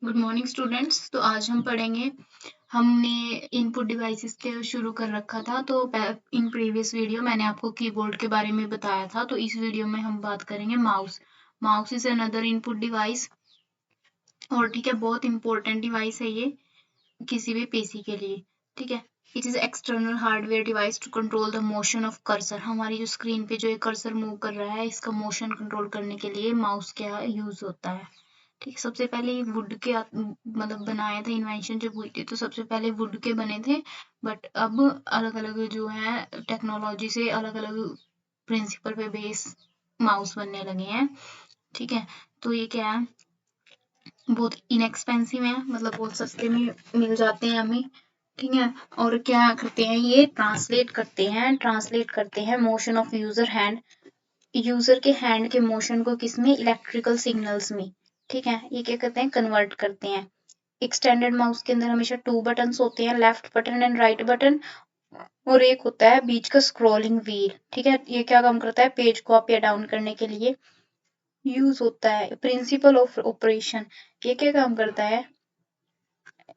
Good morning students. तो आज हम पढ़ेंगे। हमने इनपुट डिवाइसेस के शुरू कर रखा था। तो इन प्रीवियस वीडियो मैंने आपको कीबोर्ड के बारे में बताया था। तो इस वीडियो में हम बात करेंगे mouse. Mouse is another input device. और ठीक है, बहुत इंपॉर्टेंट डिवाइस है ये किसी भी पीसी के लिए। ठीक है, it is external hardware device to control the motion of cursor. हमारी जो स्क्रीन पे जो ये कर्सर मूव कर रहा है, इसका मोशन कंट्रोल करने के लिए माउस क्या यूज होता है। ठीक है, सबसे पहले वुड के मतलब बनाए थे। इन्वेंशन जब हुई थी तो सबसे पहले वुड के बने थे। बट अब अलग अलग जो है टेक्नोलॉजी से अलग अलग प्रिंसिपल पे बेस माउस बनने लगे हैं। ठीक है, तो ये क्या है, बहुत इनएक्सपेंसिव है, मतलब बहुत सस्ते में मिल जाते हैं हमें। ठीक है, और क्या करते हैं, ये ट्रांसलेट करते हैं motion of user hand, user के हैंड के मोशन को किसमें, इलेक्ट्रिकल सिग्नल्स में। ठीक है, ये क्या करते हैं, कन्वर्ट करते हैं। एक स्टैंडर्ड माउस के अंदर हमेशा 2 बटन्स होते हैं, left button and right button. और एक होता है बीच का स्क्रॉलिंग व्हील। ठीक है, ये क्या काम करता है, पेज को अप या डाउन करने के लिए यूज होता है। प्रिंसिपल ऑफ ऑपरेशन, ये क्या काम करता है,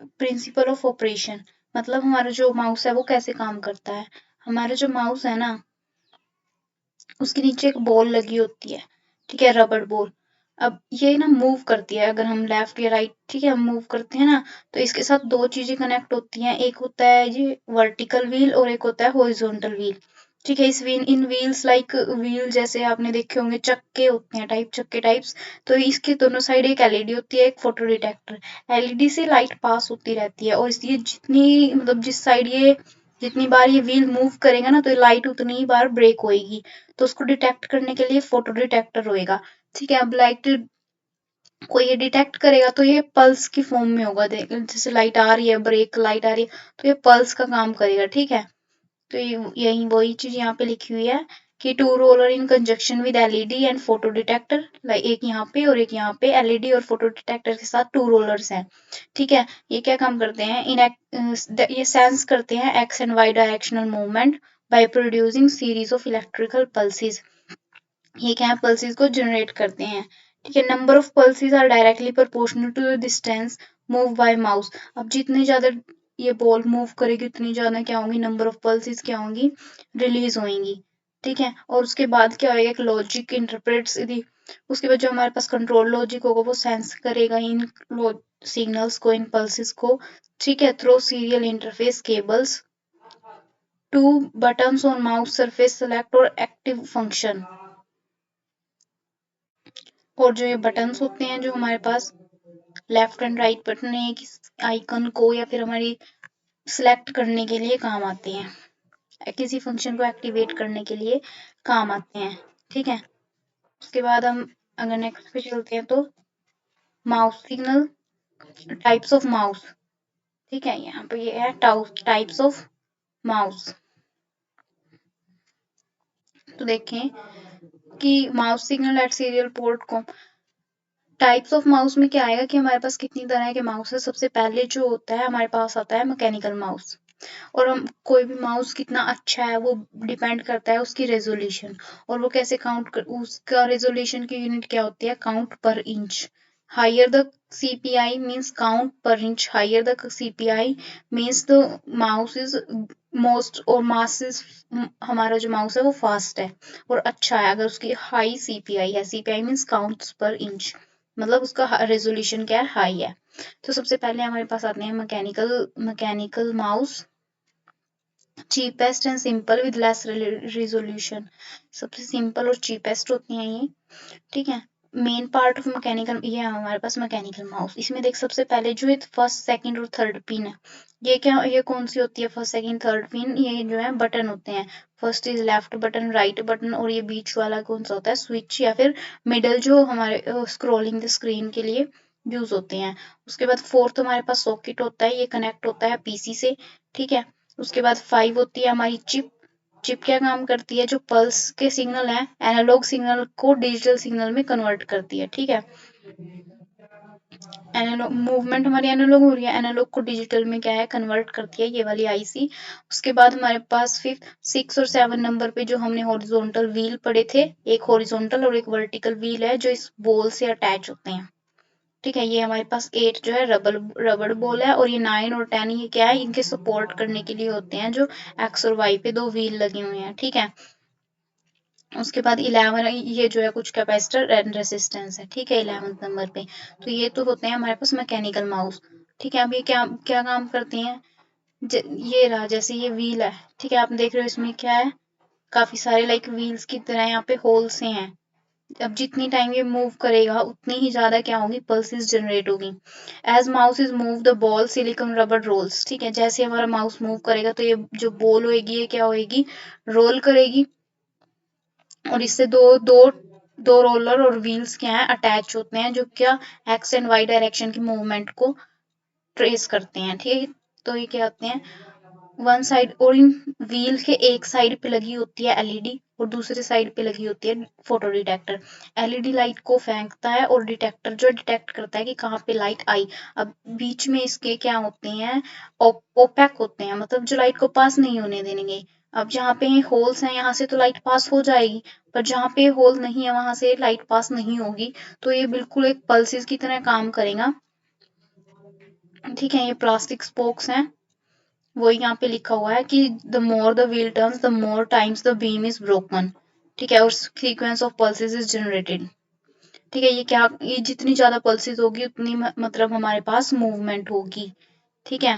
प्रिंसिपल ऑफ ऑपरेशन मतलब हमारा जो माउस है वो कैसे काम करता है। हमारा जो माउस है ना, उसके नीचे एक बॉल लगी होती है। ठीक है, रबड़ बॉल। अब ये ना मूव करती है, अगर हम लेफ्ट या राइट, ठीक है, हम मूव करते हैं ना, तो इसके साथ दो चीजें कनेक्ट होती हैं। एक होता है ये वर्टिकल व्हील और एक होता है हॉरिजॉन्टल व्हील। ठीक है, इस wheel in wheels like wheel जैसे आपने देखे होंगे, चक्के होते हैं, चक्के टाइप्स। तो इसके दोनों साइड एक एलईडी होती है, एक फोटो डिटेक्टर। एलईडी से लाइट पास होती रहती है, और इसलिए जितनी मतलब जिस साइड ये जितनी बार ये व्हील मूव करेगा ना, तो लाइट उतनी ही बार ब्रेक होएगी। तो उसको डिटेक्ट करने के लिए फोटो डिटेक्टर होएगा। ठीक है, अब लाइट कोई ये डिटेक्ट करेगा तो ये पल्स की फॉर्म में होगा। जैसे लाइट आ रही है, ब्रेक लाइट आ रही है, तो ये पल्स का काम करेगा। ठीक है, तो यही वही चीज यहाँ पे लिखी हुई है कि two roller in conjunction with LED and photo detector. Like एक यहाँ पे और एक यहाँ पे, एलईडी और फोटो डिटेक्टर के साथ 2 रोलर्स हैं। ठीक है, ये क्या काम करते हैं, ये सेंस करते हैं X and Y directional movement by producing series of electrical pulses. ये क्या है, पल्सेस को जनरेट करते हैं। ठीक है, number of pulses are directly proportional to the distance move by mouse. अब जितनी ज्यादा ये बॉल मूव करेगी उतनी ज्यादा क्या होंगी, नंबर ऑफ पल्सेस क्या होंगी, रिलीज होंगी। ठीक है, और उसके बाद क्या होएगा, एक लॉजिक इंटरप्रेट्स दी। उसके बाद जो हमारे पास कंट्रोल लॉजिक होगा वो सेंस करेगा इन सिग्नल्स को, इन पल्सेस को। ठीक है, through serial interface cables two buttons on mouse surface select और एक्टिव फंक्शन। और जो ये बटन्स होते हैं जो हमारे पास, लेफ्ट एंड राइट बटन है, आइकन को या फिर हमारी सिलेक्ट करने के लिए काम आते हैं, किसी फंक्शन को एक्टिवेट करने के लिए काम आते हैं। ठीक है, उसके बाद हम अगर नेक्स्ट पे चलते हैं तो mouse signal, types of mouse. ठीक है, यहाँ पे ये है टाइप्स ऑफ माउस। तो देखें कि mouse signal eight serial port को, टाइप्स ऑफ माउस में क्या आएगा कि हमारे पास कितनी तरह के माउस है। सबसे पहले जो होता है हमारे पास आता है मैकेनिकल माउस। और हम कोई भी माउस कितना अच्छा है वो डिपेंड करता है उसकी रेजोल्यूशन। और वो कैसे उसका रेजोल्यूशन की यूनिट क्या होती है, count per inch. Higher the CPI means count per inch, higher the CPI means the mouse is most और मास हमारा जो माउस है वो फास्ट है और अच्छा है। अगर उसकी हाई CPI है, CPI मीन्स काउंट्स पर इंच, मतलब उसका रेजोल्यूशन क्या है, हाई है। तो सबसे पहले हमारे पास आते हैं mechanical mouse, cheapest and simple with less resolution. सबसे सिंपल और चीपेस्ट होती हैं ये। ठीक है, मेन पार्ट ऑफ मैकेनिकल, ये है हमारे पास मैकेनिकल माउस। इसमें देख सबसे पहले जो है फर्स्ट सेकंड और थर्ड पिन है, ये क्या, ये कौन सी होती है, फर्स्ट सेकंड थर्ड पिन, ये जो है बटन होते हैं। First is left button, right button, और ये बीच वाला कौन सा होता है, स्विच या फिर मिडल, जो हमारे स्क्रॉलिंग द स्क्रीन के लिए यूज होते हैं। उसके बाद फोर्थ हमारे पास सॉकेट होता है, ये कनेक्ट होता है पीसी से। ठीक है, उसके बाद 5 होती है हमारी चिप। चिप क्या काम करती है, जो पल्स के सिग्नल है, एनालॉग सिग्नल को डिजिटल सिग्नल में कन्वर्ट करती है। ठीक है, एनालॉग मूवमेंट हमारी एनालॉग हो रही है, एनालॉग को डिजिटल में क्या है, कन्वर्ट करती है ये वाली आईसी। उसके बाद हमारे पास फिफ्थ 6 और 7 नंबर पे जो हमने हॉरिजॉन्टल व्हील पढ़े थे, एक हॉरिजॉन्टल और एक वर्टिकल व्हील है जो इस बॉल से अटैच होते हैं। ठीक है, ये हमारे पास 8 जो है रबड़ बॉल है, और ये 9 और 10 ये क्या है, इनके सपोर्ट करने के लिए होते हैं, जो एक्स और वाई पे 2 व्हील लगे हुए हैं। ठीक है, उसके बाद 11 ये जो है कुछ कैपेसिटर एंड रेसिस्टेंस है। ठीक है, 11th नंबर पे तो ये तो होते हैं हमारे पास मैकेनिकल माउस। ठीक है, अब ये क्या क्या काम करते हैं, ये रहा जैसे ये व्हील है। ठीक है, आप देख रहे हो इसमें क्या है, काफी सारे लाइक व्हील्स की तरह यहाँ पे होल्स से हैं। अब जितनी टाइम ये मूव करेगा उतनी ही ज्यादा क्या होगी, पल्सेस जनरेट होगी। As mouse is move the ball silicon rubber rolls. ठीक है, जैसे हमारा माउस मूव करेगा तो ये जो बॉल होगी ये क्या होगी, रोल करेगी, और इससे दो रोलर और व्हील्स क्या है, अटैच होते हैं, जो क्या एक्स एंड वाई डायरेक्शन की मूवमेंट को ट्रेस करते हैं। ठीक है, तो ये क्या होते हैं, वन साइड, और इन व्हील के एक साइड पे लगी होती है एलईडी और दूसरे साइड पे लगी होती है फोटो डिटेक्टर। एलईडी लाइट को फेंकता है और डिटेक्टर जो डिटेक्ट करता है कि कहाँ पे लाइट आई। अब बीच में इसके क्या होते हैं, ओपेक होते हैं, मतलब जो लाइट को पास नहीं होने देंगे। अब जहाँ पे होल्स हैं यहाँ से तो लाइट पास हो जाएगी, पर जहाँ पे होल नहीं है वहां से लाइट पास नहीं होगी। तो ये बिल्कुल एक पल्सेस की तरह काम करेगा। ठीक है, ये प्लास्टिक स्पोक्स हैं, वो यहाँ पे लिखा हुआ है कि the more the wheel turns the more times the beam is broken. ठीक है, और sequence of pulses is generated. ठीक है, ये क्या, ये जितनी ज्यादा पल्सेस होगी उतनी मतलब हमारे पास मूवमेंट होगी। ठीक है,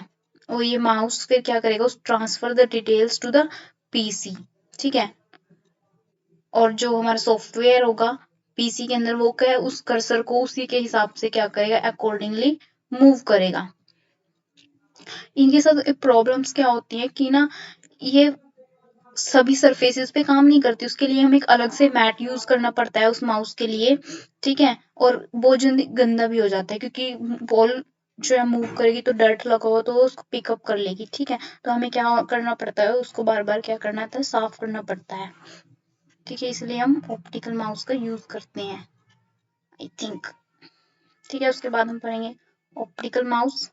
और ये माउस फिर क्या करेगा, उस transfer the details to the PC. ठीक है, और जो हमारा सॉफ्टवेयर होगा पीसी के अंदर वो क्या है, उस कर्सर को उसी के हिसाब से क्या करेगा, अकॉर्डिंगली मूव करेगा। इनके साथ प्रॉब्लम्स क्या होती है कि ना, ये सभी सरफेसेस पे काम नहीं करती, उसके लिए हमें एक अलग से मैट यूज करना पड़ता है उस माउस के लिए। ठीक है, और बहुत जल्दी गंदा भी हो जाता है, क्योंकि बॉल जो है मूव करेगी तो डर्ट लगा हो तो वो उसको पिकअप कर लेगी। ठीक है, तो हमें क्या करना पड़ता है, उसको बार बार क्या करना होता है, साफ करना पड़ता है। ठीक है, इसलिए हम ऑप्टिकल माउस का यूज करते हैं, आई थिंक। ठीक है, उसके बाद हम पढ़ेंगे ऑप्टिकल माउस।